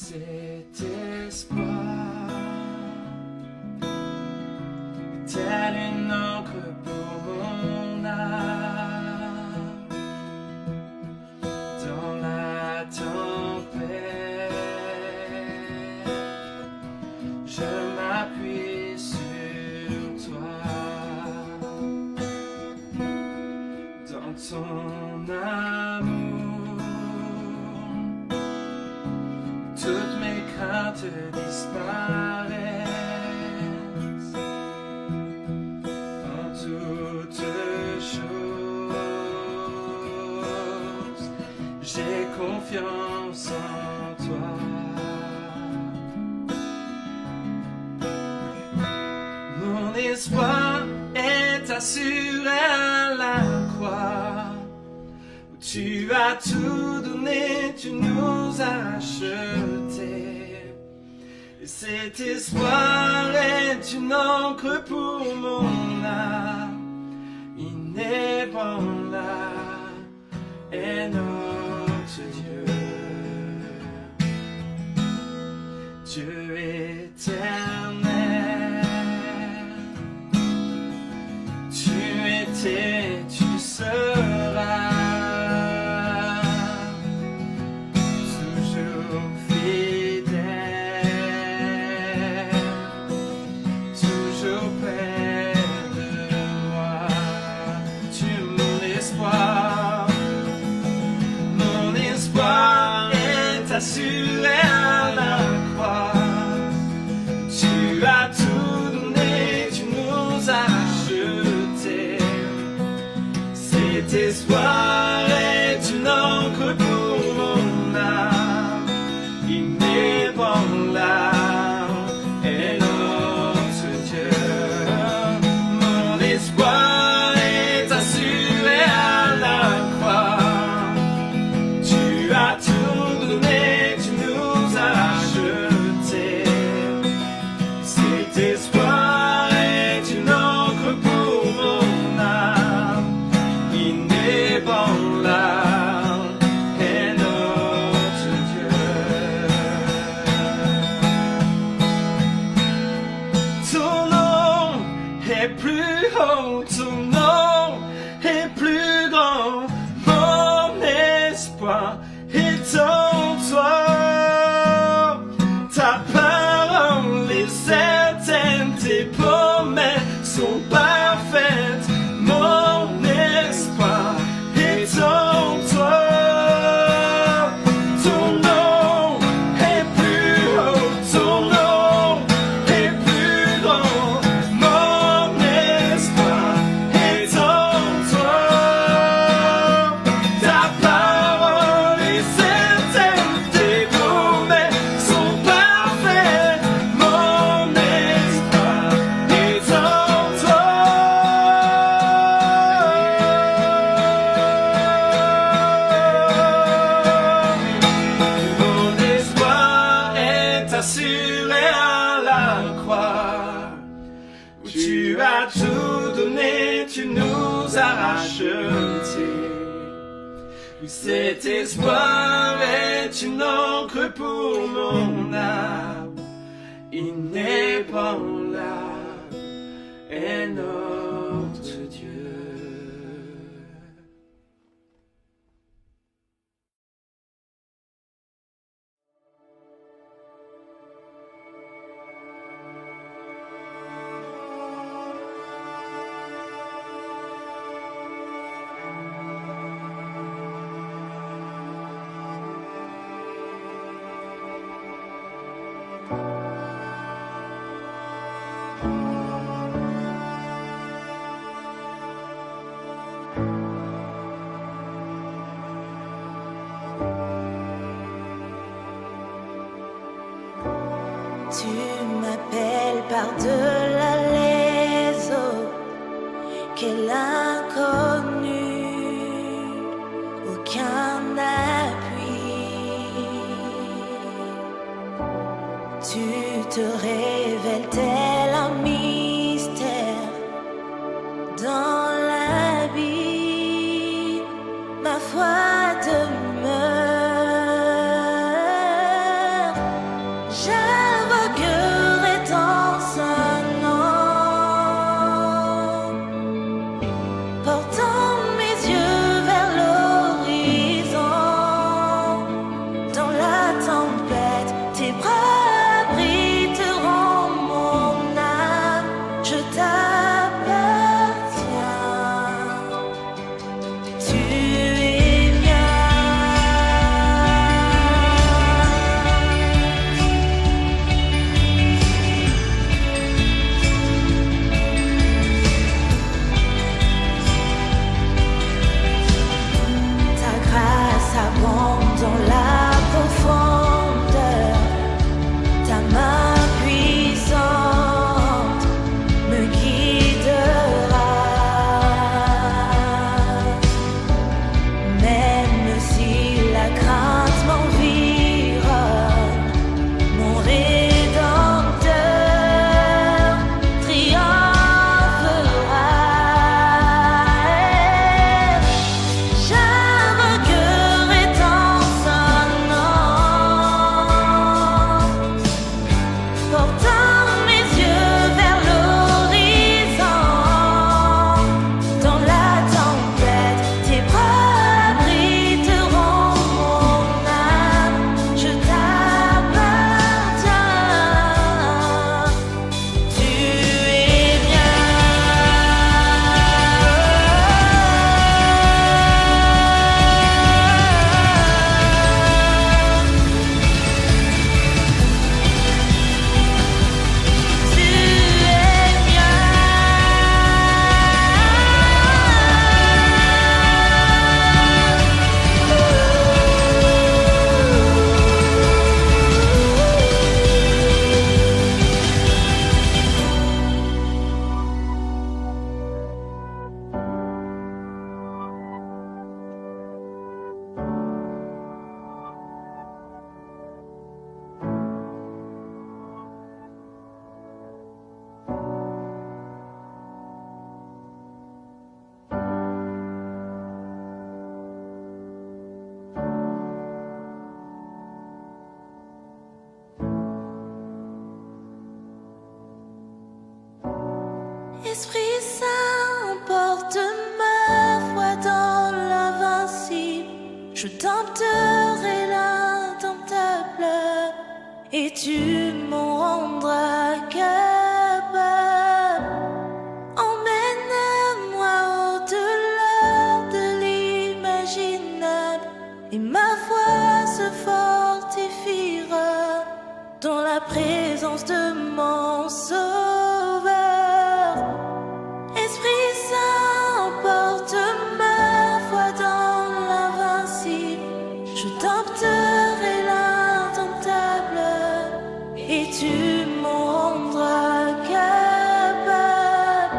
cet espoir, telle une encre pour mon âme, dans la tempête, je m'appuie sur toi, dans ton amour, toutes mes craintes disparaissent. En toutes choses, j'ai confiance en toi. Mon espoir est assuré à la croix, où tu as tout donné, tu nous as achetés. Et cet espoir est une encre pour mon âme, inébranlable est notre Dieu. Dieu éternel, tu étais, tu seras toujours fidèle, toujours près de moi. Tu es mon espoir est assuré à la croix. Tu as tout donné, tu nous as achetés. Cet espoir est une encre pour mon âme, inébranlable est notre Dieu. Mon espoir est assuré à la croix. Tu as tout donné, tu nous as achetés. Cet espoir est une encre pour mon âme, inébranlable est notre Dieu. Ton nom est plus haut, ton nom est plus grand. Mon espoir est en toi. Ta parole est certaine, tes promesses sont parfaites. Mon espoir est en toi. Ton nom est plus haut, ton nom est plus grand. Mon espoir est en toi. Ta parole est certaine, tes promesses sont parfaites. Mon espoir est en toi. Mon espoir est assuré à la croix, où tu as tout donné, tu nous as rachetés. Où cet espoir est une encre pour mon âme, inébranlable est notre Dieu. Tu m'appelles par-delà les eaux, quel inconnu, aucun appui. Tu te révèles tel un mystère dans l'abîme, ma foi demeure. j'invoquerai ton saint nom, portant mes yeux vers l'horizon. Dans la tempête, tes bras abriteront mon âme. Je t'appartiens, tu es mien. Ta grâce abonde dans la profondeur, ta main puissante me guidera. Même si la crainte m'environne, mon Rédempteur triomphera. J'invoquerai ton saint nom, portant mes yeux vers l'horizon. Dans la tempête, tes bras abriteront mon âme. Je t'appartiens, tu es mien. Tu es Esprit Saint, emporte ma foi dans l'invincible. Je dompterai l'indomptable et tu m'en rendras capable. Emmène-moi au-delà de l'imaginable et ma foi se fortifiera dans la présence de mon Sauveur. Esprit Saint, emporte ma foi dans l'invincible. Je dompterai l'indomptable et tu m'en rendras capable.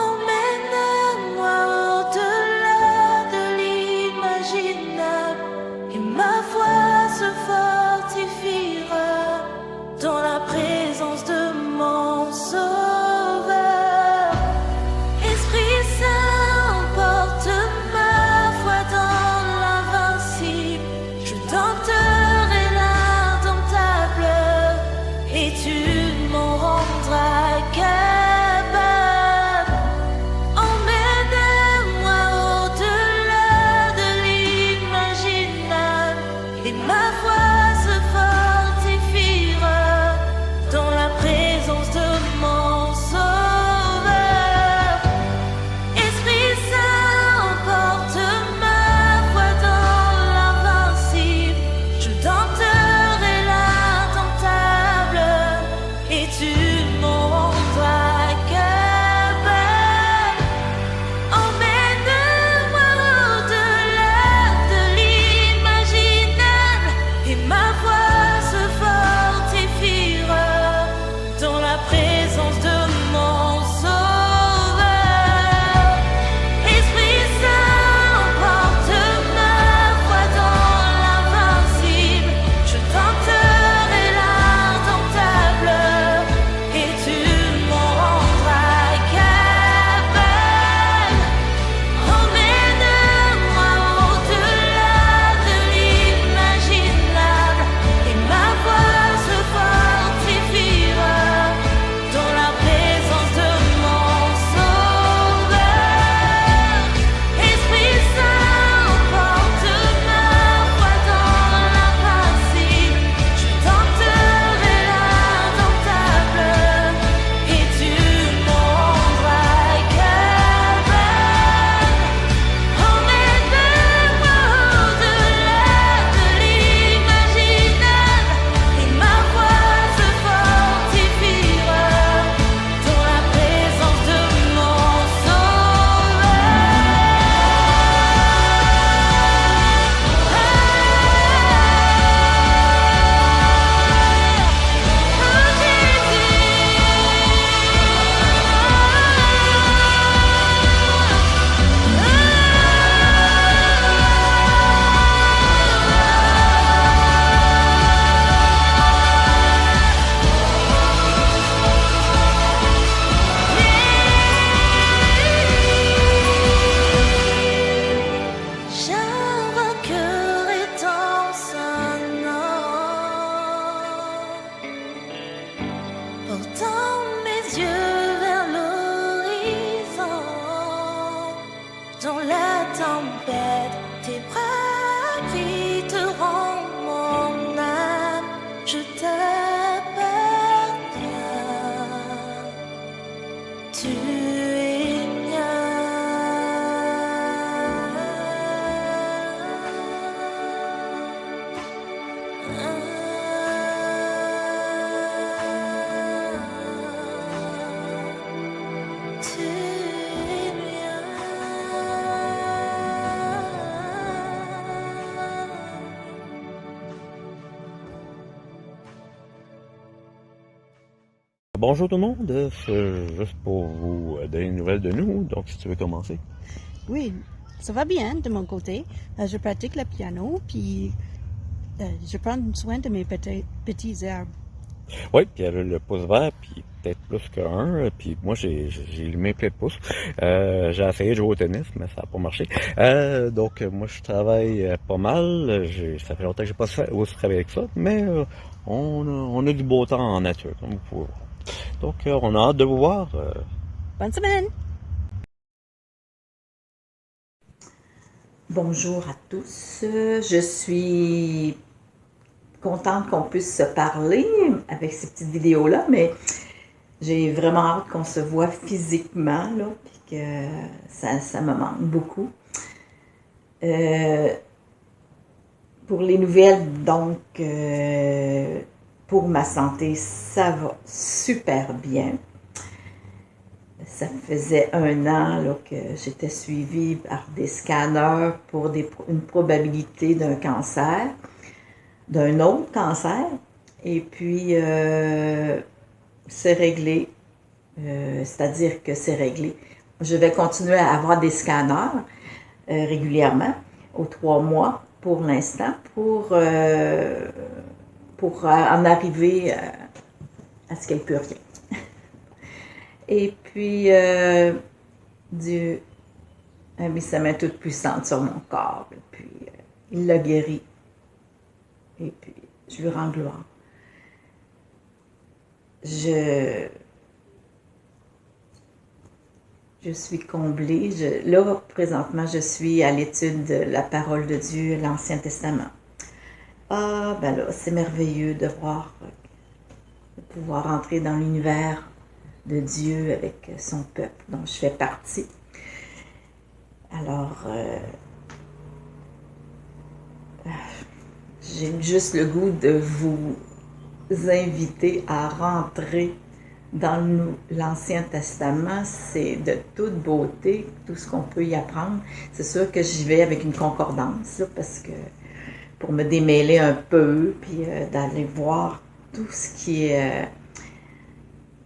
Emmène-moi au-delà de l'imaginable et ma foi se fortifiera dans la présence de mon Sauveur. Esprit Saint, emporte ma foi dans l'invincible. Je dompterai l'indomptable t'appartient. Tu es mien. Tu es mien. Bonjour tout le monde, c'est juste pour vous donner une nouvelle de nous, donc si tu veux commencer. Oui, ça va bien de mon côté. Je pratique le piano, puis je prends soin de mes petits herbes. Oui, puis elle a le pouce vert, puis peut-être plus qu'un, puis moi j'ai les mains pleines de pouces. J'ai essayé de jouer au tennis, mais ça n'a pas marché. Donc moi je travaille pas mal, ça fait longtemps que j'ai pas aussi travaillé avec ça, mais on a du beau temps en nature, comme vous pouvez voir. Donc on a hâte de vous voir. Bonne semaine! Bonjour à tous. Je suis contente qu'on puisse se parler avec ces petites vidéos-là, mais j'ai vraiment hâte qu'on se voit physiquement, là, puis que ça me manque beaucoup. Pour les nouvelles, donc, pour ma santé, ça va super bien. Ça faisait 1 an là, que j'étais suivie par des scanners pour une probabilité d'un cancer, d'un autre cancer. Et puis, c'est réglé. C'est-à-dire que c'est réglé. Je vais continuer à avoir des scanners régulièrement, aux 3 mois pour l'instant, pour en arriver à ce qu'il n'y ait plus rien. Et puis, Dieu a mis sa main toute puissante sur mon corps. Et puis, il l'a guéri. Et puis, je lui rends gloire. Je suis comblée. Là, présentement, je suis à l'étude de la parole de Dieu, l'Ancien Testament. Ah, ben là, c'est merveilleux de voir, de pouvoir entrer dans l'univers de Dieu avec son peuple dont je fais partie. Alors, j'ai juste le goût de vous inviter à rentrer dans l'Ancien Testament. C'est de toute beauté, tout ce qu'on peut y apprendre. C'est sûr que j'y vais avec une concordance, là, parce que pour me démêler un peu, puis d'aller voir tout ce qui est...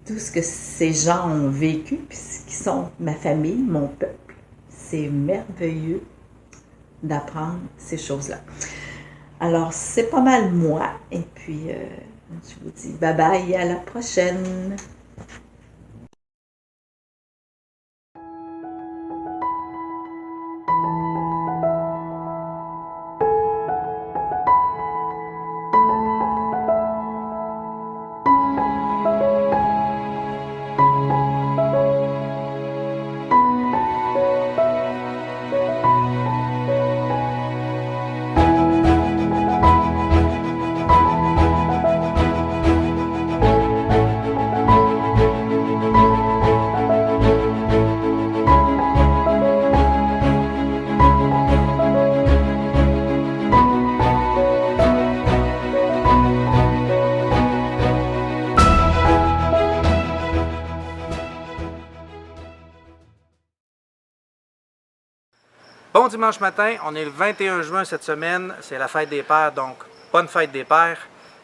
tout ce que ces gens ont vécu, puis qui sont ma famille, mon peuple. C'est merveilleux d'apprendre ces choses-là. Alors, c'est pas mal moi. Et puis, je vous dis bye-bye, à la prochaine. Bon dimanche matin, on est le 21 juin cette semaine, c'est la fête des pères, donc bonne fête des pères.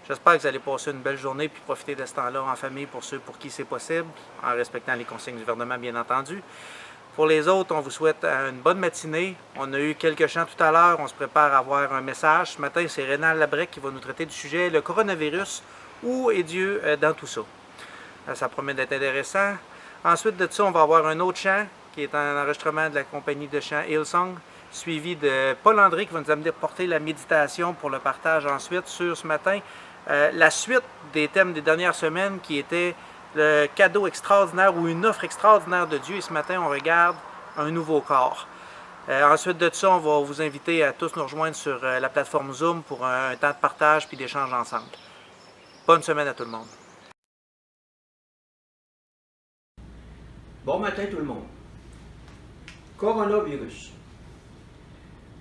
J'espère que vous allez passer une belle journée puis profiter de ce temps-là en famille pour ceux pour qui c'est possible, en respectant les consignes du gouvernement bien entendu. Pour les autres, on vous souhaite une bonne matinée. On a eu quelques chants tout à l'heure, on se prépare à avoir un message. Ce matin, c'est Rénal Labrec qui va nous traiter du sujet, le coronavirus, où est Dieu dans tout ça? Ça promet d'être intéressant. Ensuite de ça, on va avoir un autre chant qui est un enregistrement de la compagnie de chant Hillsong, suivi de Paul André qui va nous amener porter la méditation pour le partage ensuite sur ce matin. La suite des thèmes des dernières semaines qui était le cadeau extraordinaire ou une offre extraordinaire de Dieu. Et ce matin, on regarde un nouveau corps. Ensuite de ça, on va vous inviter à tous nous rejoindre sur la plateforme Zoom pour un temps de partage puis d'échange ensemble. Bonne semaine à tout le monde. Bon matin tout le monde. Coronavirus.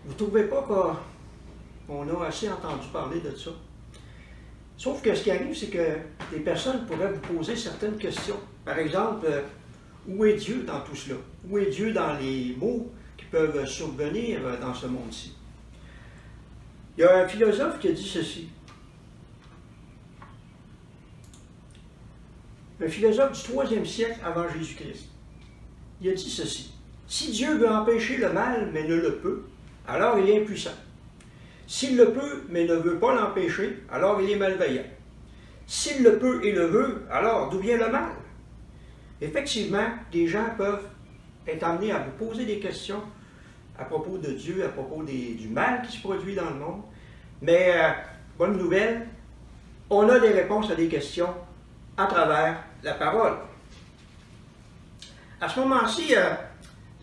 Vous ne trouvez pas qu'on a assez entendu parler de ça? Sauf que ce qui arrive, c'est que des personnes pourraient vous poser certaines questions. Par exemple, où est Dieu dans tout cela? Où est Dieu dans les maux qui peuvent survenir dans ce monde-ci? Il y a un philosophe qui a dit ceci. Un philosophe du 3e siècle avant Jésus-Christ. Il a dit ceci. Si Dieu veut empêcher le mal, mais ne le peut, alors il est impuissant. S'il le peut, mais ne veut pas l'empêcher, alors il est malveillant. S'il le peut et le veut, alors d'où vient le mal? Effectivement, des gens peuvent être amenés à vous poser des questions à propos de Dieu, à propos du mal qui se produit dans le monde. Mais, bonne nouvelle, on a des réponses à des questions à travers la parole. À ce moment-ci,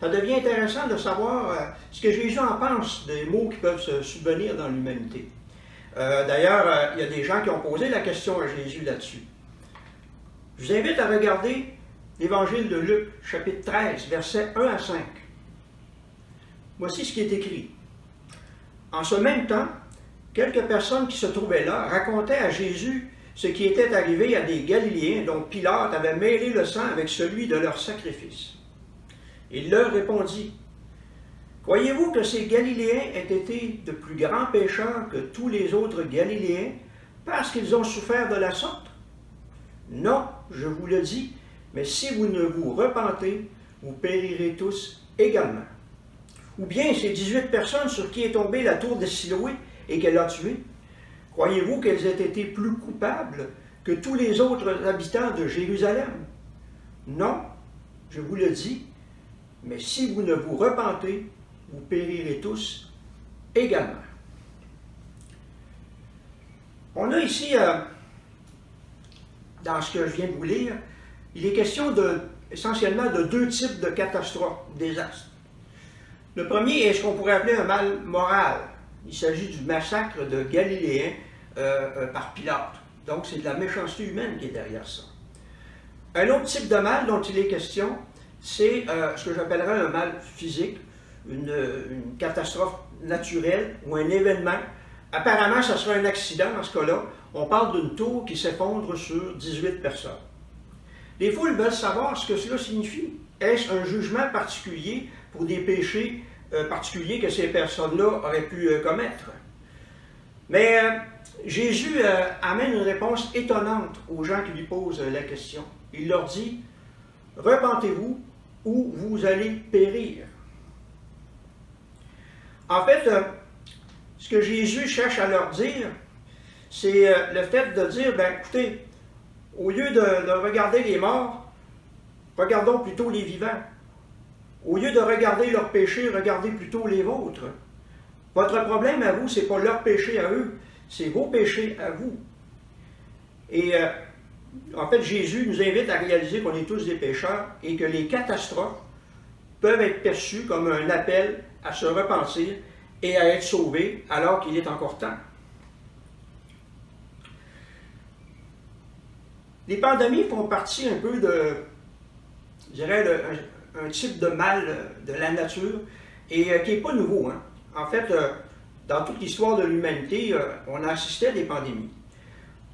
ça devient intéressant de savoir ce que Jésus en pense des maux qui peuvent se subvenir dans l'humanité. D'ailleurs, il y a des gens qui ont posé la question à Jésus là-dessus. Je vous invite à regarder l'Évangile de Luc, chapitre 13, versets 1 à 5. Voici ce qui est écrit. En ce même temps, quelques personnes qui se trouvaient là racontaient à Jésus ce qui était arrivé à des Galiléens dont Pilate avait mêlé le sang avec celui de leur sacrifice. Il leur répondit, « Croyez-vous que ces Galiléens aient été de plus grands pécheurs que tous les autres Galiléens parce qu'ils ont souffert de la sorte? Non, je vous le dis, mais si vous ne vous repentez, vous périrez tous également. Ou bien ces 18 personnes sur qui est tombée la tour de Siloé et qu'elle a tué, croyez-vous qu'elles aient été plus coupables que tous les autres habitants de Jérusalem? Non, je vous le dis, mais si vous ne vous repentez, vous périrez tous également. » On a ici, dans ce que je viens de vous lire, il est question essentiellement de deux types de catastrophes, désastres. Le premier est ce qu'on pourrait appeler un mal moral. Il s'agit du massacre de Galiléens par Pilate. Donc c'est de la méchanceté humaine qui est derrière ça. Un autre type de mal dont il est question, c'est ce que j'appellerais un mal physique, une catastrophe naturelle ou un événement. Apparemment, ça serait un accident dans ce cas-là. On parle d'une tour qui s'effondre sur 18 personnes. Les foules veulent savoir ce que cela signifie. Est-ce un jugement particulier pour des péchés particuliers que ces personnes-là auraient pu commettre? Mais Jésus amène une réponse étonnante aux gens qui lui posent la question. Il leur dit, « Repentez-vous ou vous allez périr. » En fait, ce que Jésus cherche à leur dire, c'est le fait de dire, ben écoutez, au lieu de regarder les morts, regardons plutôt les vivants. Au lieu de regarder leurs péchés, regardez plutôt les vôtres. Votre problème à vous, ce n'est pas leur péché à eux, c'est vos péchés à vous. Et en fait, Jésus nous invite à réaliser qu'on est tous des pécheurs et que les catastrophes peuvent être perçues comme un appel à se repentir et à être sauvés alors qu'il est encore temps. Les pandémies font partie un peu de, je dirais, un type de mal de la nature et qui n'est pas nouveau. Hein. En fait, dans toute l'histoire de l'humanité, on a assisté à des pandémies.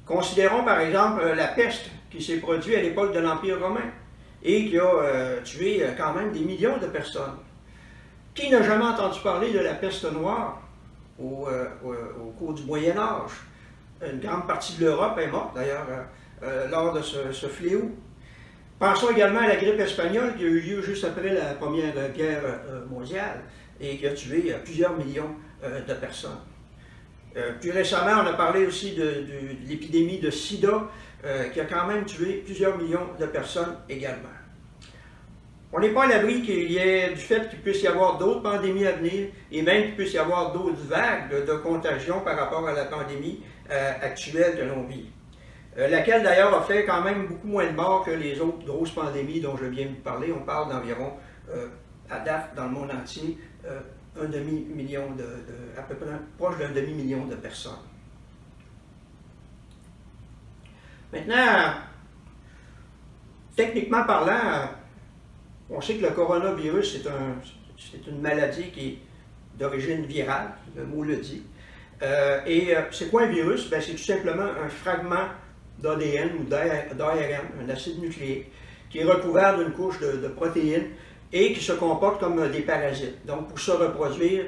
Considérons par exemple la peste qui s'est produite à l'époque de l'Empire romain et qui a tué quand même des millions de personnes. Qui n'a jamais entendu parler de la peste noire au cours du Moyen Âge? Une grande partie de l'Europe est morte d'ailleurs lors de ce fléau. Pensons également à la grippe espagnole qui a eu lieu juste après la Première Guerre mondiale et qui a tué plusieurs millions de personnes. Plus récemment, on a parlé aussi de l'épidémie de sida qui a quand même tué plusieurs millions de personnes également. On n'est pas à l'abri qu'il y ait du fait qu'il puisse y avoir d'autres pandémies à venir et même qu'il puisse y avoir d'autres vagues de contagion par rapport à la pandémie actuelle que l'on vit. Laquelle d'ailleurs a fait quand même beaucoup moins de morts que les autres grosses pandémies dont je viens de vous parler. On parle d'environ, à date, dans le monde entier, un demi-million à peu près proche d'un demi-million de personnes. Maintenant, techniquement parlant, on sait que le coronavirus, c'est une maladie qui est d'origine virale, le mot le dit. C'est quoi un virus? Ben, c'est tout simplement un fragment d'ADN ou d'ARN, un acide nucléique, qui est recouvert d'une couche de protéines et qui se comporte comme des parasites. Donc, pour se reproduire,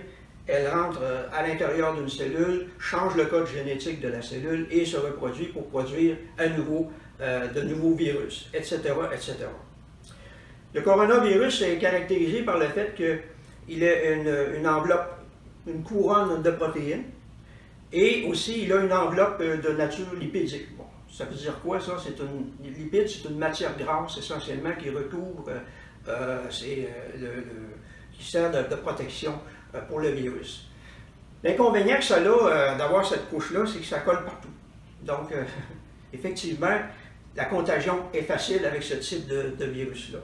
elle rentre à l'intérieur d'une cellule, change le code génétique de la cellule et se reproduit pour produire à nouveau de nouveaux virus, etc., etc. Le coronavirus est caractérisé par le fait qu'il a une enveloppe, une couronne de protéines, et aussi il a une enveloppe de nature lipidique. Bon, ça veut dire quoi ça? Les lipides, c'est une matière grasse essentiellement qui recouvre, qui sert de protection pour le virus. L'inconvénient que ça a d'avoir cette couche-là, c'est que ça colle partout. Donc, effectivement, la contagion est facile avec ce type de virus-là.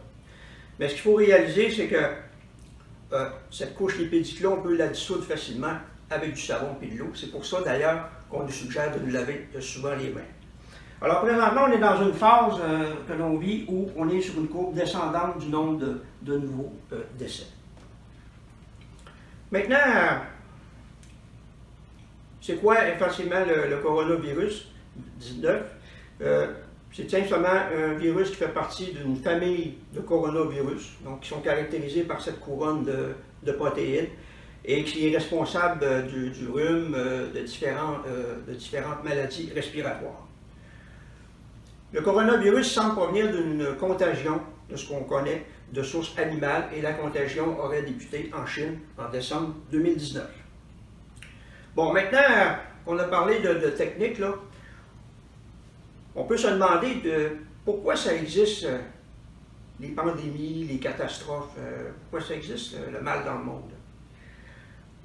Mais ce qu'il faut réaliser, c'est que cette couche lipidique-là, on peut la dissoudre facilement avec du savon et de l'eau. C'est pour ça, d'ailleurs, qu'on nous suggère de nous laver souvent les mains. Alors, présentement, on est dans une phase que l'on vit où on est sur une courbe descendante du nombre de nouveaux décès. Maintenant, c'est quoi essentiellement le coronavirus 19? C'est simplement un virus qui fait partie d'une famille de coronavirus, donc qui sont caractérisés par cette couronne de protéines et qui est responsable du rhume, de différentes maladies respiratoires. Le coronavirus semble provenir d'une contagion, de ce qu'on connaît, de source animale, et la contagion aurait débuté en Chine en décembre 2019. Bon, maintenant qu'on a parlé de technique, là, on peut se demander pourquoi ça existe, les pandémies, les catastrophes, pourquoi ça existe, le mal dans le monde.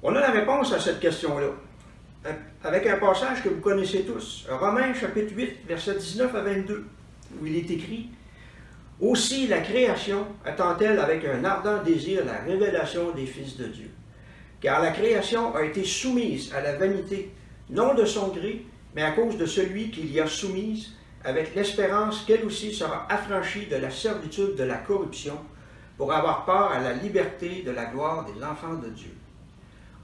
On a la réponse à cette question-là, avec un passage que vous connaissez tous, Romains chapitre 8, versets 19 à 22, où il est écrit « Aussi la création attend-elle avec un ardent désir la révélation des fils de Dieu. Car la création a été soumise à la vanité, non de son gré, mais à cause de celui qui l'y a soumise, avec l'espérance qu'elle aussi sera affranchie de la servitude de la corruption, pour avoir part à la liberté de la gloire des enfants de Dieu.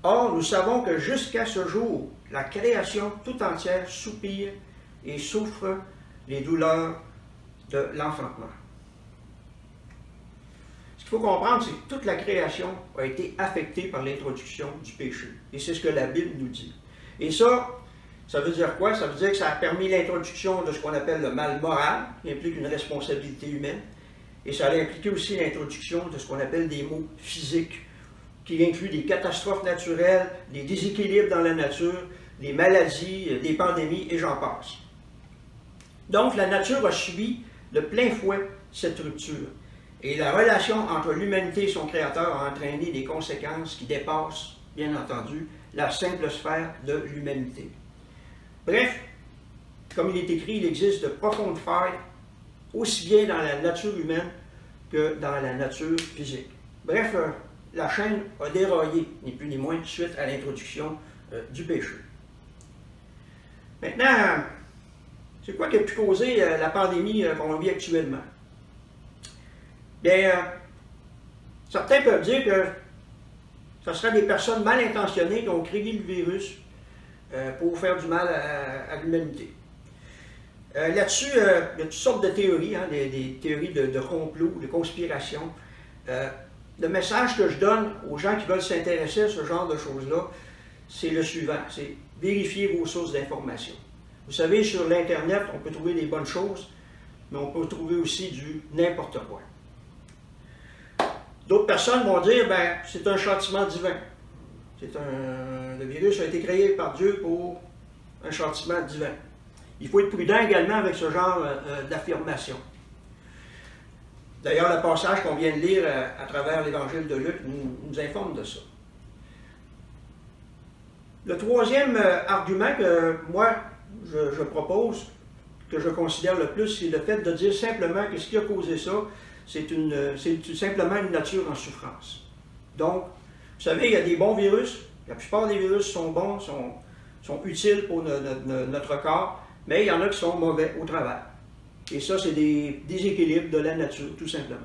Or, nous savons que jusqu'à ce jour, la création tout entière soupire et souffre les douleurs de l'enfantement. » Ce qu'il faut comprendre, c'est que toute la création a été affectée par l'introduction du péché. Et c'est ce que la Bible nous dit. Et ça veut dire quoi? Ça veut dire que ça a permis l'introduction de ce qu'on appelle le mal moral, qui implique une responsabilité humaine. Et ça a impliqué aussi l'introduction de ce qu'on appelle des maux physiques, qui incluent des catastrophes naturelles, des déséquilibres dans la nature, des maladies, des pandémies, et j'en passe. Donc, la nature a subi de plein fouet cette rupture. Et la relation entre l'humanité et son Créateur a entraîné des conséquences qui dépassent, bien entendu, la simple sphère de l'humanité. Bref, comme il est écrit, il existe de profondes failles, aussi bien dans la nature humaine que dans la nature physique. Bref, la chaîne a déraillé, ni plus ni moins, suite à l'introduction du péché. Maintenant, c'est quoi qui a pu causer la pandémie qu'on vit actuellement? Bien, certains peuvent dire que ce seraient des personnes mal intentionnées qui ont créé le virus pour faire du mal à l'humanité. Là-dessus, il y a toutes sortes de théories, des théories de complot, de conspiration. Le message que je donne aux gens qui veulent s'intéresser à ce genre de choses-là, c'est le suivant, c'est vérifier vos sources d'information. Vous savez, sur l'Internet, on peut trouver des bonnes choses, mais on peut trouver aussi du n'importe quoi. D'autres personnes vont dire, ben, c'est un châtiment divin. Le virus a été créé par Dieu pour un châtiment divin. Il faut être prudent également avec ce genre d'affirmation. D'ailleurs, le passage qu'on vient de lire à travers l'Évangile de Luc nous informe de ça. Le troisième argument que moi, je propose, que je considère le plus, c'est le fait de dire simplement que ce qui a causé ça, c'est simplement une nature en souffrance. Donc, vous savez, il y a des bons virus, la plupart des virus sont bons, sont utiles pour notre corps, mais il y en a qui sont mauvais au travers. Et ça, c'est des déséquilibres de la nature, tout simplement.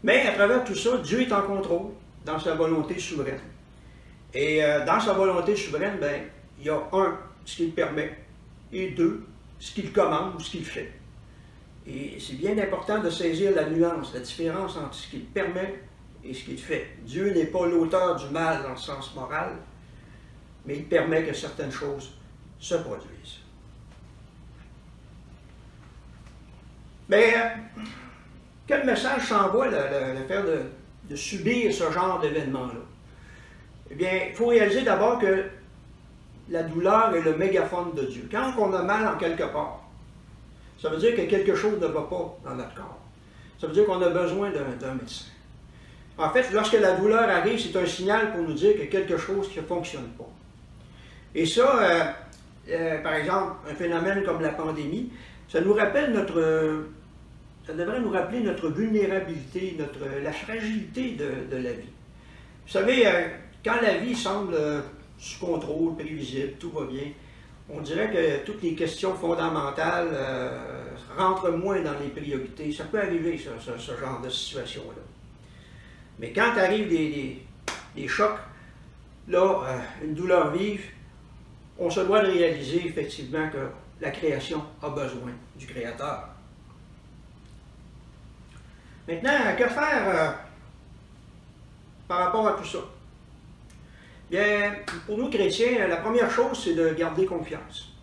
Mais à travers tout ça, Dieu est en contrôle dans sa volonté souveraine. Et dans sa volonté souveraine, ben, il y a un, ce qu'il permet, et deux, ce qu'il commande ou ce qu'il fait. Et c'est bien important de saisir la nuance, la différence entre ce qu'il permet et ce qu'il fait. Dieu n'est pas l'auteur du mal dans le sens moral, mais il permet que certaines choses se produisent. Mais quel message s'envoie le fait de subir ce genre d'événement-là? Eh bien, il faut réaliser d'abord que la douleur est le mégaphone de Dieu. Quand on a mal en quelque part, ça veut dire que quelque chose ne va pas dans notre corps. Ça veut dire qu'on a besoin d'un médecin. En fait, lorsque la douleur arrive, c'est un signal pour nous dire qu'il y a quelque chose qui ne fonctionne pas. Et ça, par exemple, un phénomène comme la pandémie, ça nous rappelle ça devrait nous rappeler notre vulnérabilité, la fragilité de la vie. Vous savez, quand la vie semble sous contrôle, prévisible, tout va bien, on dirait que toutes les questions fondamentales rentrent moins dans les priorités. Ça peut arriver, ce genre de situation-là. Mais quand arrivent des chocs, là, une douleur vive, on se doit de réaliser effectivement que la création a besoin du Créateur. Maintenant, que faire par rapport à tout ça? Bien, pour nous chrétiens, la première chose, c'est de garder confiance,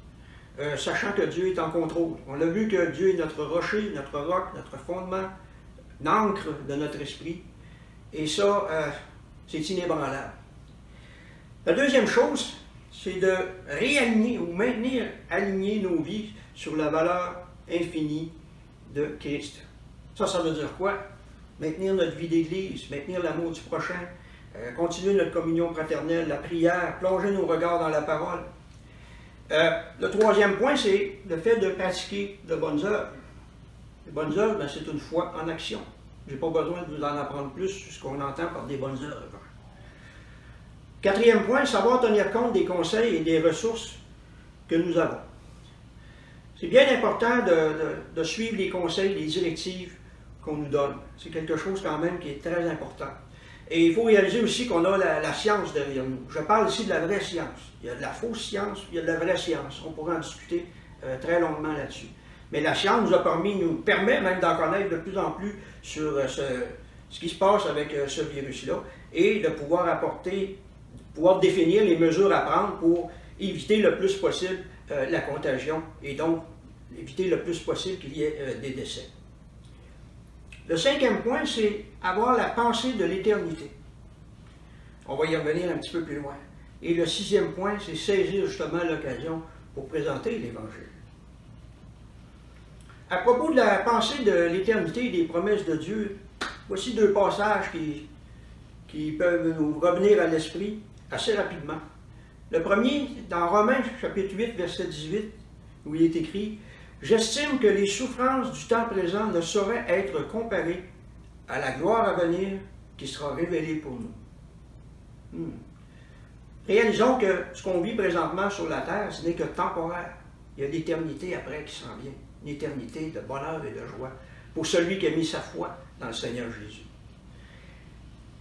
sachant que Dieu est en contrôle. On a vu que Dieu est notre rocher, notre roc, notre fondement, l'ancre de notre esprit, et ça, c'est inébranlable. La deuxième chose, c'est de réaligner ou maintenir aligner nos vies sur la valeur infinie de Christ. Ça veut dire quoi? Maintenir notre vie d'Église, maintenir l'amour du prochain, continuer notre communion fraternelle, la prière, plonger nos regards dans la parole. Le troisième point, c'est le fait de pratiquer de bonnes œuvres. Les bonnes œuvres, ben, c'est une foi en action. Je n'ai pas besoin de vous en apprendre plus sur ce qu'on entend par des bonnes œuvres. Quatrième point, savoir tenir compte des conseils et des ressources que nous avons. C'est bien important de suivre les conseils, les directives qu'on nous donne. C'est quelque chose quand même qui est très important. Et il faut réaliser aussi qu'on a la science derrière nous. Je parle ici de la vraie science. Il y a de la fausse science, il y a de la vraie science. On pourra en discuter très longuement là-dessus. Mais la science nous permet même d'en connaître de plus en plus sur ce qui se passe avec ce virus-là et de pouvoir définir les mesures à prendre pour éviter le plus possible la contagion et donc éviter le plus possible qu'il y ait des décès. Le cinquième point, c'est avoir la pensée de l'éternité. On va y revenir un petit peu plus loin. Et le sixième point, c'est saisir justement l'occasion pour présenter l'Évangile. À propos de la pensée de l'éternité et des promesses de Dieu, voici deux passages qui peuvent nous revenir à l'esprit assez rapidement. Le premier, dans Romains chapitre 8, verset 18, où il est écrit « J'estime que les souffrances du temps présent ne sauraient être comparées à la gloire à venir qui sera révélée pour nous. » Réalisons que ce qu'on vit présentement sur la terre, ce n'est que temporaire. Il y a l'éternité après qui s'en vient, une éternité de bonheur et de joie pour celui qui a mis sa foi dans le Seigneur Jésus.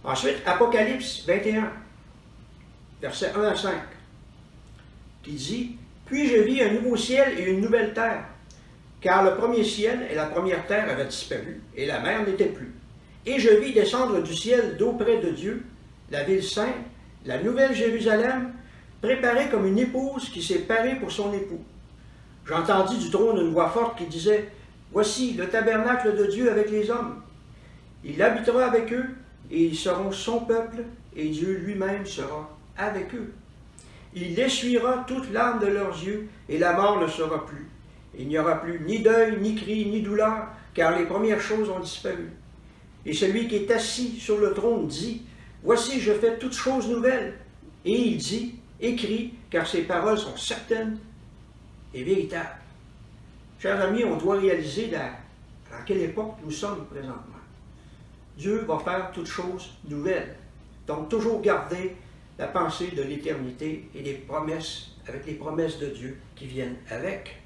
Ensuite, Apocalypse 21, versets 1 à 5, qui dit « Puis je vis un nouveau ciel et une nouvelle terre, car le premier ciel et la première terre avaient disparu, et la mer n'était plus. Et je vis descendre du ciel d'auprès de Dieu, la ville sainte, la nouvelle Jérusalem, préparée comme une épouse qui s'est parée pour son époux. J'entendis du trône une voix forte qui disait, « Voici le tabernacle de Dieu avec les hommes. Il habitera avec eux, et ils seront son peuple, et Dieu lui-même sera avec eux. Il essuiera toute larme de leurs yeux, et la mort ne sera plus. Il n'y aura plus ni deuil, ni cri, ni douleur, car les premières choses ont disparu. Et celui qui est assis sur le trône dit, « Voici, je fais toutes choses nouvelles. » Et il dit, « Écris, car ces paroles sont certaines et véritables. » Chers amis, on doit réaliser dans quelle époque nous sommes présentement. Dieu va faire toutes choses nouvelles. Donc, toujours garder la pensée de l'éternité et des promesses avec les promesses de Dieu qui viennent avec.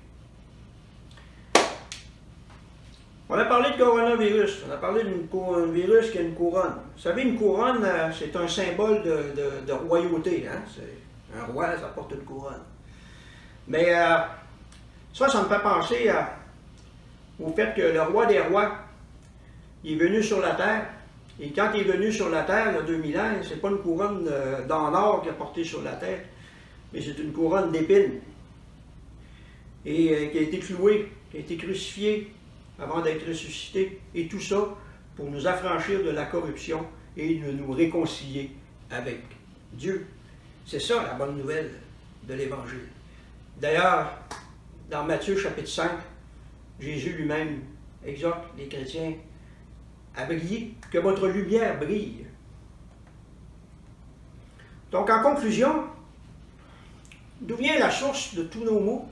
On a parlé de coronavirus, on a parlé d'un virus qui a une couronne. Vous savez, une couronne, c'est un symbole de royauté. Hein? Un roi, ça porte une couronne. Mais ça me fait penser au fait que le roi des rois, il est venu sur la terre. Et quand il est venu sur la terre, il y a 2000 ans, c'est pas une couronne d'en or qu'il a portée sur la terre, mais c'est une couronne d'épines. Et qui a été clouée, qui a été crucifiée avant d'être ressuscité. Et tout ça pour nous affranchir de la corruption et de nous réconcilier avec Dieu. C'est ça la bonne nouvelle de l'Évangile. D'ailleurs, dans Matthieu chapitre 5, Jésus lui-même exhorte les chrétiens à briller, que votre lumière brille. Donc, en conclusion, d'où vient la source de tous nos maux?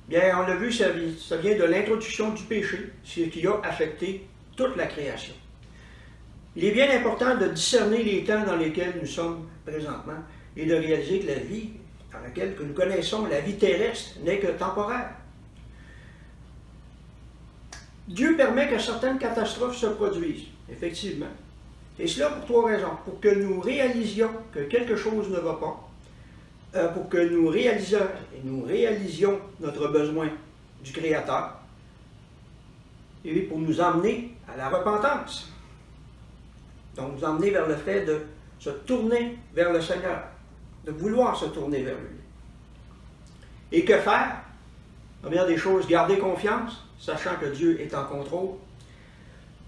Bien, on l'a vu, ça vient de l'introduction du péché, ce qui a affecté toute la création. Il est bien important de discerner les temps dans lesquels nous sommes présentement et de réaliser que la vie dans laquelle que nous connaissons, la vie terrestre, n'est que temporaire. Dieu permet que certaines catastrophes se produisent, effectivement. Et cela pour 3 raisons. Pour que nous réalisions que quelque chose ne va pas, pour que nous réalisions notre besoin du Créateur, et pour nous emmener à la repentance. Donc, nous emmener vers le fait de se tourner vers le Seigneur, de vouloir se tourner vers lui. Et que faire? Première des choses, garder confiance, sachant que Dieu est en contrôle.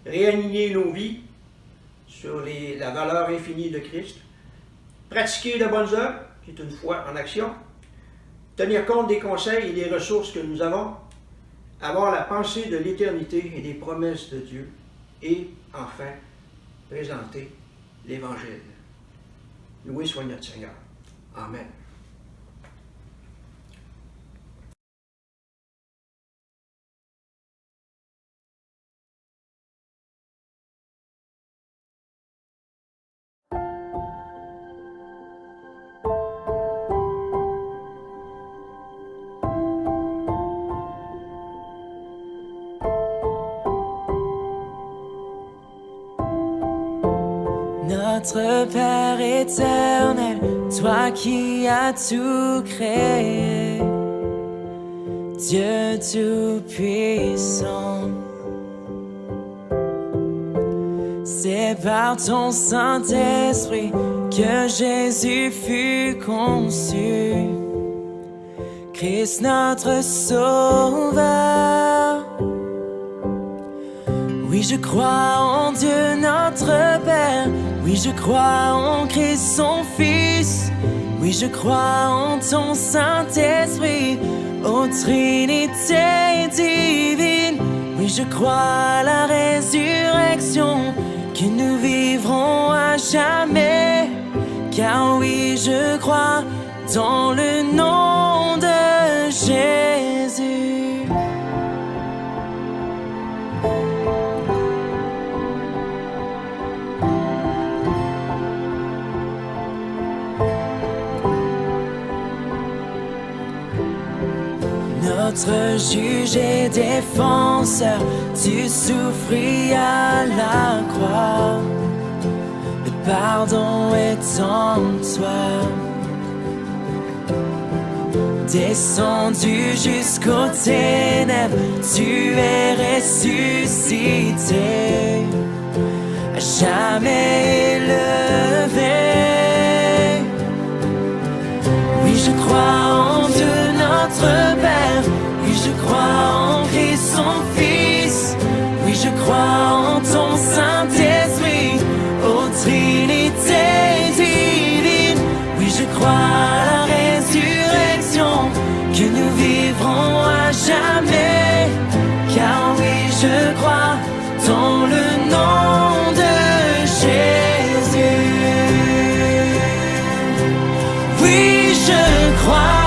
Réaligner nos vies sur la valeur infinie de Christ. Pratiquer de bonnes œuvres, qui est une foi en action. Tenir compte des conseils et des ressources que nous avons. Avoir la pensée de l'éternité et des promesses de Dieu. Et, enfin, présenter l'Évangile. Loué soit notre Seigneur. Amen. Notre Père éternel, toi qui as tout créé, Dieu tout-puissant, c'est par ton Saint-Esprit que Jésus fut conçu, Christ notre Sauveur. Oui, je crois en Dieu notre Père. Oui, je crois en Christ son Fils. Oui, je crois en ton Saint-Esprit, ô Trinité divine. Oui, je crois à la résurrection, que nous vivrons à jamais. Car oui, je crois dans le nom de Jésus. Notre juge et défenseur, tu souffris à la croix. Le pardon est en toi. Descendu jusqu'aux ténèbres, tu es ressuscité, à jamais élevé. Oui, je crois en Dieu notre Père. Oui, je crois en Christ son Fils. Oui, je crois en ton Saint-Esprit, ô Trinité divine. Oui, je crois à la résurrection, que nous vivrons à jamais. Car oui, je crois dans le nom de Jésus. Oui, je crois.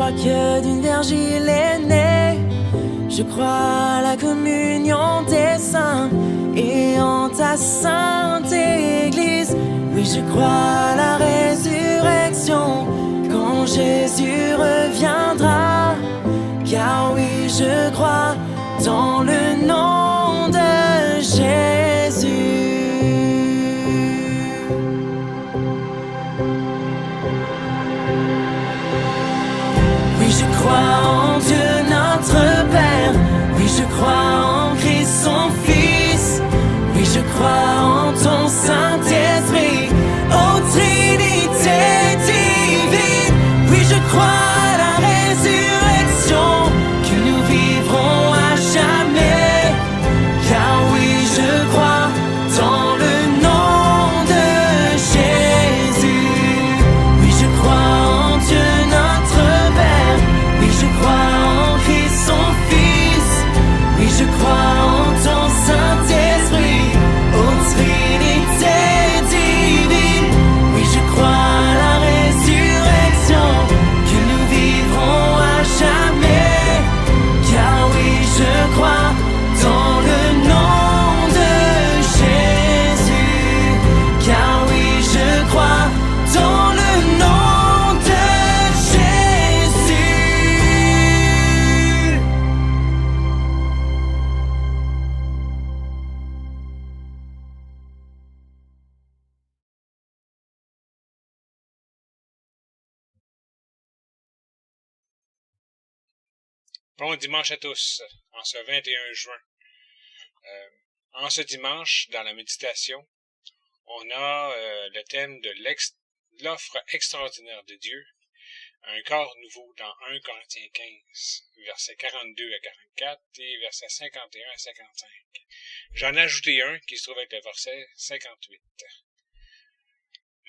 crois que d'une vierge il est né. Je crois à la communion des saints et en ta sainte Église. Oui, je crois à la résurrection quand Jésus reviendra. Car oui, je crois dans le nom de Jésus. Oui, je crois en Dieu notre Père. Oui, je crois en Christ son Fils. Oui, je crois en ton Saint-Esprit, ô Trinité divine. Oui, je crois à la résurrection, que nous vivrons à jamais. Car oui, je crois dans le nom de Jésus. Oui, je crois en Dieu notre Père. Oui, je crois en Christ son Fils. Oui, je crois en ton Saint-Esprit, ô Trinité divine. Oui, je crois à la résurrection, que nous vivrons à jamais. Car oui, je crois dans le nom de Jésus. Car oui, je crois dans le nom de Jésus. Bon dimanche à tous, en ce 21 juin. En ce dimanche, dans la méditation, on a le thème de l'offre extraordinaire de Dieu, un corps nouveau dans 1 Corinthiens 15, versets 42 à 44 et versets 51 à 55. J'en ai ajouté un qui se trouve avec le verset 58.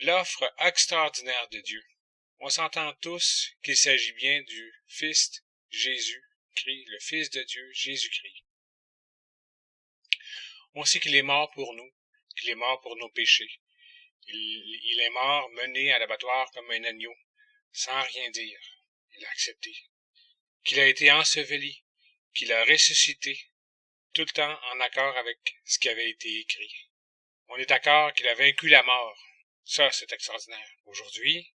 L'offre extraordinaire de Dieu. On s'entend tous qu'il s'agit bien du Fils Jésus-Christ, le Fils de Dieu, Jésus-Christ. On sait qu'il est mort pour nous, qu'il est mort pour nos péchés. Il est mort, mené à l'abattoir comme un agneau, sans rien dire. Il a accepté. Qu'il a été enseveli, qu'il a ressuscité, tout le temps en accord avec ce qui avait été écrit. On est d'accord qu'il a vaincu la mort. Ça, c'est extraordinaire. Aujourd'hui,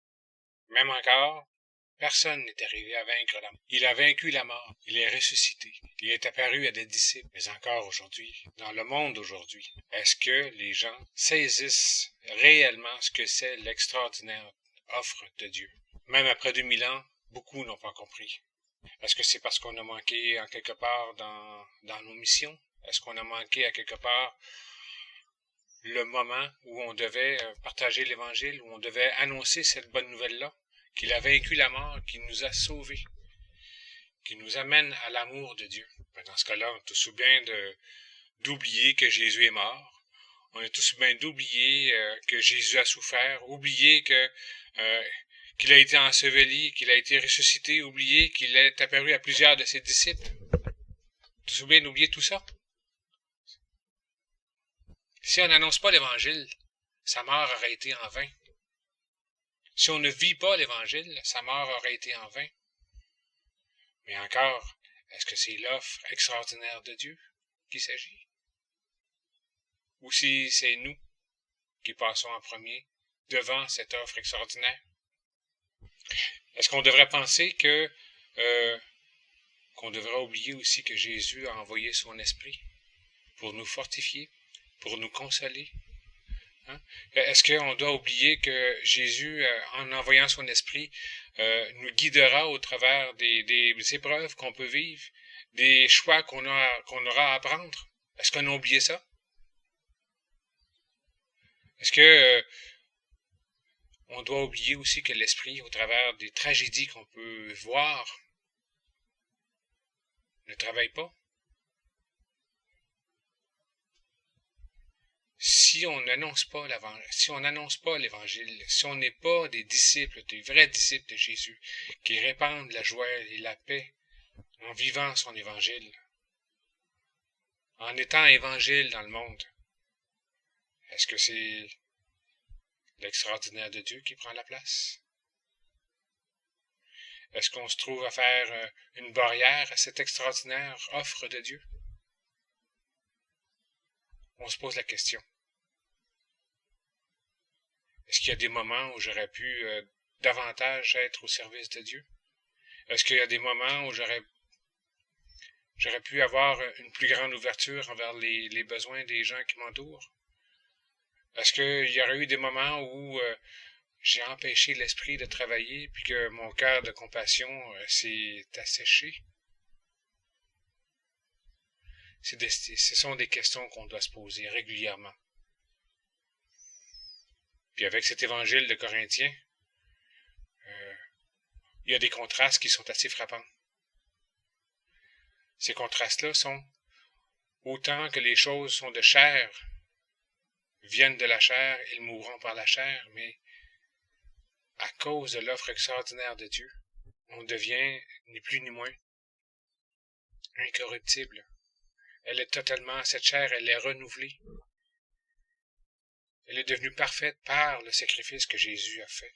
même encore, personne n'est arrivé à vaincre la mort. Il a vaincu la mort. Il est ressuscité. Il est apparu à des disciples. Mais encore aujourd'hui, dans le monde aujourd'hui, est-ce que les gens saisissent réellement ce que c'est l'extraordinaire offre de Dieu? Même après 2000 ans, beaucoup n'ont pas compris. Est-ce que c'est parce qu'on a manqué en quelque part dans nos missions? Est-ce qu'on a manqué à quelque part le moment où on devait partager l'Évangile, où on devait annoncer cette bonne nouvelle-là, qu'il a vaincu la mort, qu'il nous a sauvés, qu'il nous amène à l'amour de Dieu? Dans ce cas-là, on est tous bien d'oublier que Jésus est mort. On est tous bien d'oublier que Jésus a souffert, oublier qu'il a été enseveli, qu'il a été ressuscité, oublier qu'il est apparu à plusieurs de ses disciples. Tous bien d'oublier tout ça? Si on n'annonce pas l'Évangile, sa mort aurait été en vain. Si on ne vit pas l'Évangile, sa mort aurait été en vain. Mais encore, est-ce que c'est l'offre extraordinaire de Dieu qu'il s'agit? Ou si c'est nous qui passons en premier devant cette offre extraordinaire? Est-ce qu'on devrait penser qu'on devrait oublier aussi que Jésus a envoyé son esprit pour nous fortifier, pour nous consoler? Est-ce qu'on doit oublier que Jésus, en envoyant son esprit, nous guidera au travers des épreuves qu'on peut vivre, des choix qu'on aura à prendre? Est-ce qu'on a oublié ça? Est-ce que on doit oublier aussi que l'esprit, au travers des tragédies qu'on peut voir, ne travaille pas? Si on n'annonce pas l'Évangile, si on n'est pas des disciples, des vrais disciples de Jésus, qui répandent la joie et la paix en vivant son Évangile, en étant Évangile dans le monde, est-ce que c'est l'extraordinaire de Dieu qui prend la place? Est-ce qu'on se trouve à faire une barrière à cette extraordinaire offre de Dieu? On se pose la question. Est-ce qu'il y a des moments où j'aurais pu davantage être au service de Dieu? Est-ce qu'il y a des moments où j'aurais pu avoir une plus grande ouverture envers les besoins des gens qui m'entourent? Est-ce qu'il y aurait eu des moments où j'ai empêché l'esprit de travailler puis que mon cœur de compassion s'est asséché? Ce sont des questions qu'on doit se poser régulièrement. Puis avec cet évangile de Corinthiens, il y a des contrastes qui sont assez frappants. Ces contrastes-là sont autant que les choses sont de chair, viennent de la chair, ils mourront par la chair, mais à cause de l'offre extraordinaire de Dieu, on devient ni plus ni moins incorruptible. Elle est totalement, cette chair, elle est renouvelée. Elle est devenue parfaite par le sacrifice que Jésus a fait,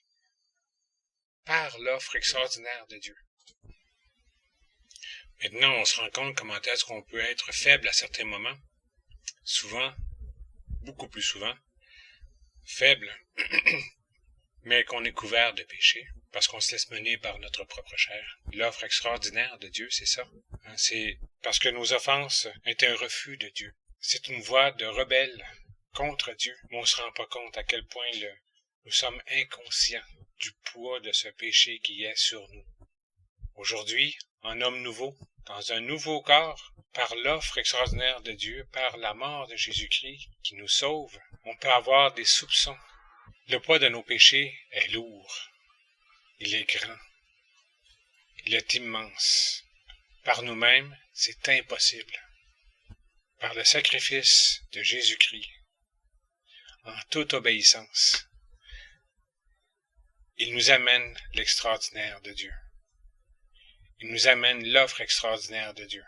par l'offre extraordinaire de Dieu. Maintenant, on se rend compte comment est-ce qu'on peut être faible à certains moments, souvent, beaucoup plus souvent, faible, mais qu'on est couvert de péché, parce qu'on se laisse mener par notre propre chair. L'offre extraordinaire de Dieu, c'est ça. C'est parce que nos offenses est un refus de Dieu. C'est une voie de rebelle contre Dieu, mais on ne se rend pas compte à quel point nous sommes inconscients du poids de ce péché qui est sur nous. Aujourd'hui, en homme nouveau, dans un nouveau corps, par l'offre extraordinaire de Dieu, par la mort de Jésus-Christ qui nous sauve, on peut avoir des soupçons. Le poids de nos péchés est lourd. Il est grand. Il est immense. Par nous-mêmes, c'est impossible. Par le sacrifice de Jésus-Christ, en toute obéissance, il nous amène l'extraordinaire de Dieu. Il nous amène l'offre extraordinaire de Dieu.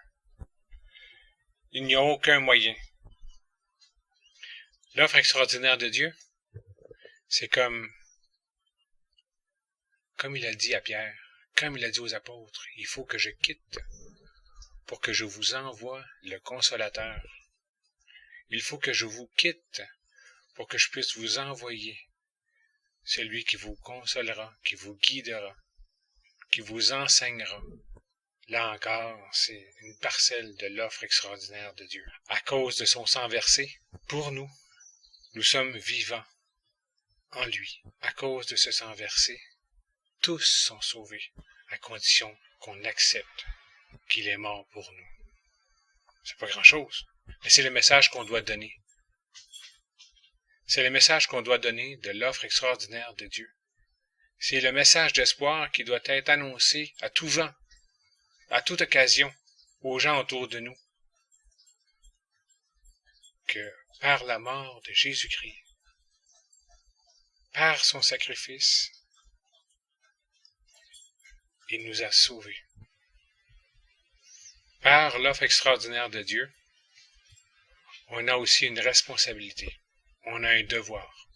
Il n'y a aucun moyen. L'offre extraordinaire de Dieu, c'est comme il a dit à Pierre, comme il a dit aux apôtres, il faut que je quitte pour que je vous envoie le Consolateur. Il faut que je vous quitte pour que je puisse vous envoyer celui qui vous consolera, qui vous guidera, qui vous enseignera. Là encore, c'est une parcelle de l'offre extraordinaire de Dieu. À cause de son sang versé, pour nous, nous sommes vivants en lui. À cause de ce sang versé, tous sont sauvés, à condition qu'on accepte qu'il est mort pour nous. C'est pas grand-chose, mais c'est le message qu'on doit donner. C'est le message qu'on doit donner de l'offre extraordinaire de Dieu. C'est le message d'espoir qui doit être annoncé à tout vent, à toute occasion, aux gens autour de nous. Que par la mort de Jésus-Christ, par son sacrifice, il nous a sauvés. Par l'offre extraordinaire de Dieu, on a aussi une responsabilité. On a un devoir.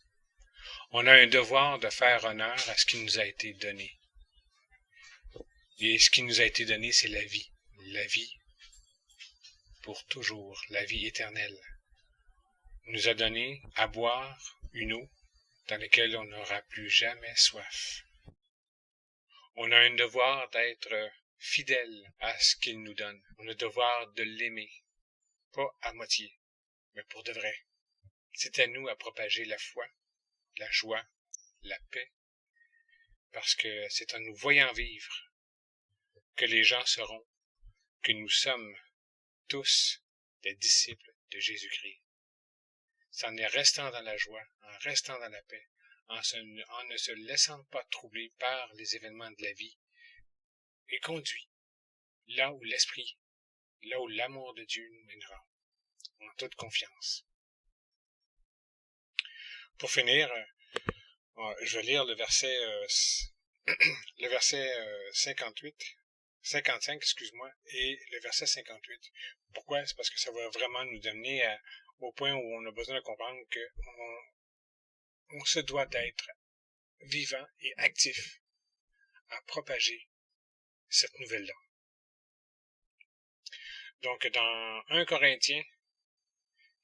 On a un devoir de faire honneur à ce qui nous a été donné. Et ce qui nous a été donné, c'est la vie. La vie pour toujours, la vie éternelle. Il nous a donné à boire une eau dans laquelle on n'aura plus jamais soif. On a un devoir d'être fidèle à ce qu'il nous donne. On a un devoir de l'aimer, pas à moitié, mais pour de vrai. C'est à nous à propager la foi, la joie, la paix, parce que c'est en nous voyant vivre que les gens sauront que nous sommes tous des disciples de Jésus-Christ. C'est en restant dans la joie, en restant dans la paix, en ne se laissant pas troubler par les événements de la vie, et conduit là où l'Esprit, là où l'amour de Dieu nous mènera, en toute confiance. Pour finir, je vais lire le verset 55, excuse-moi, et le verset 58. Pourquoi? C'est parce que ça va vraiment nous amener au point où on a besoin de comprendre qu'on se doit d'être vivant et actif à propager cette nouvelle-là. Donc, dans 1 Corinthiens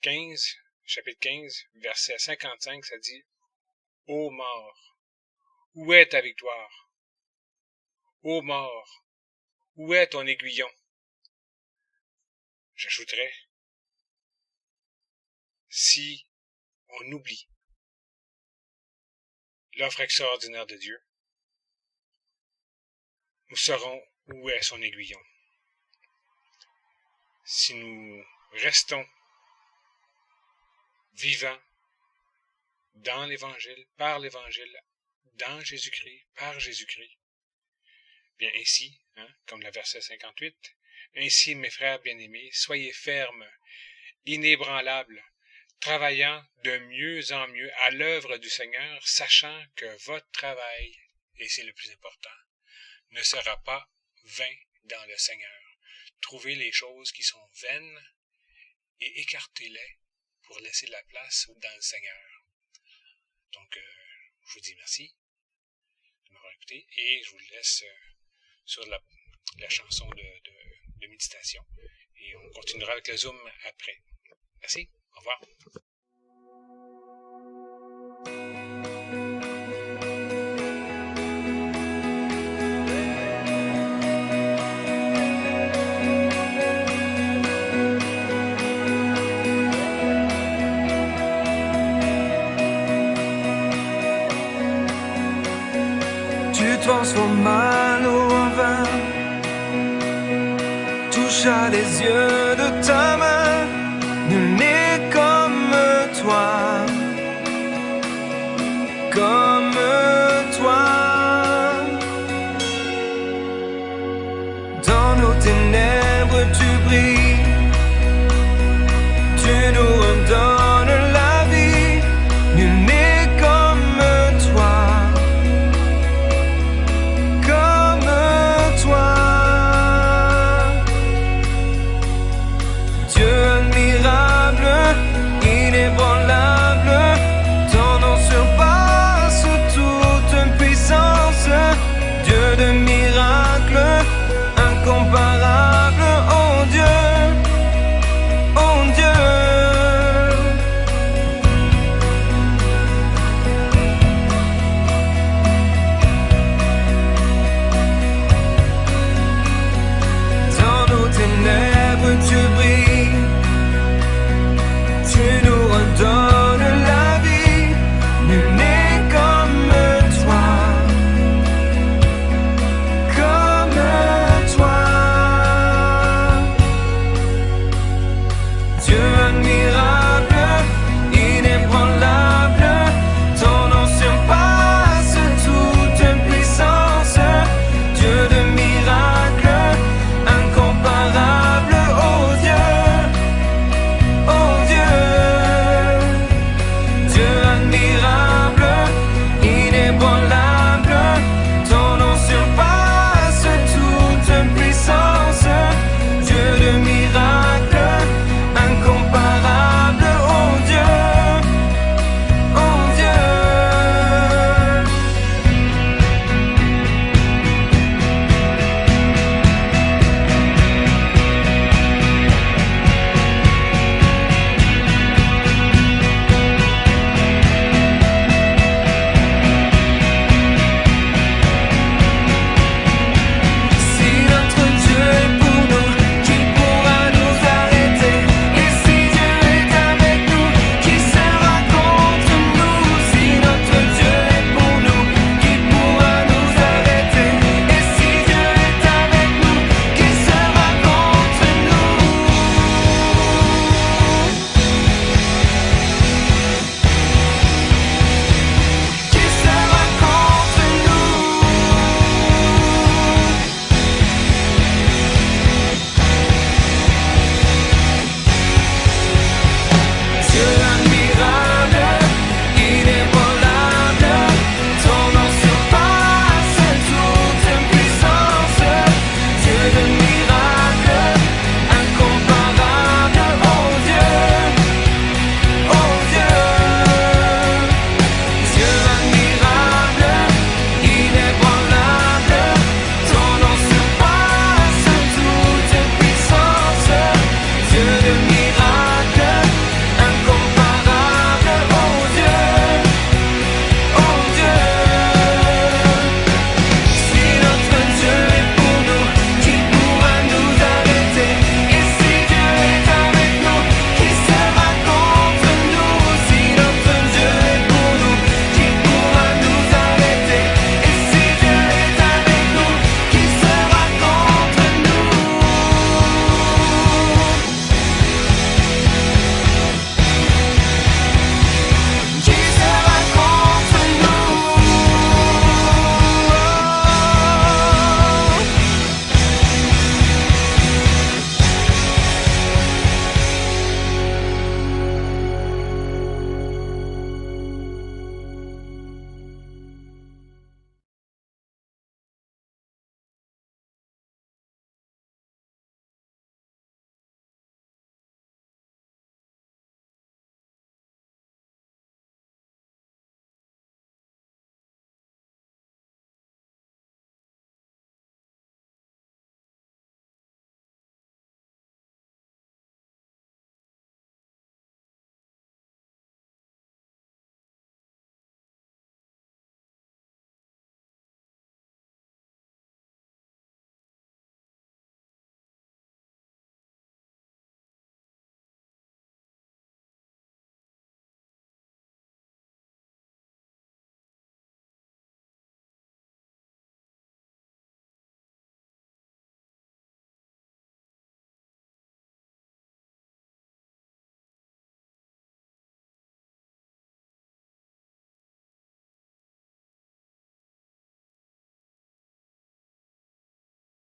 15, chapitre 15, verset 55, ça dit « Ô mort, où est ta victoire? Ô mort, où est ton aiguillon? » J'ajouterais, si on oublie l'offre extraordinaire de Dieu, nous saurons où est son aiguillon. Si nous restons vivants dans l'Évangile, par l'Évangile, dans Jésus-Christ, par Jésus-Christ, bien ainsi, comme le verset 58, « Ainsi, mes frères bien-aimés, soyez fermes, inébranlables, travaillant de mieux en mieux à l'œuvre du Seigneur, sachant que votre travail, et c'est le plus important, ne sera pas vain dans le Seigneur. Trouvez les choses qui sont vaines et écartez-les pour laisser la place dans le Seigneur. » Donc, je vous dis merci de m'avoir écouté et je vous laisse sur la chanson de méditation et on continuera avec le Zoom après. Merci, au revoir. Tu transformes mal au vin, touche à les yeux de ta main.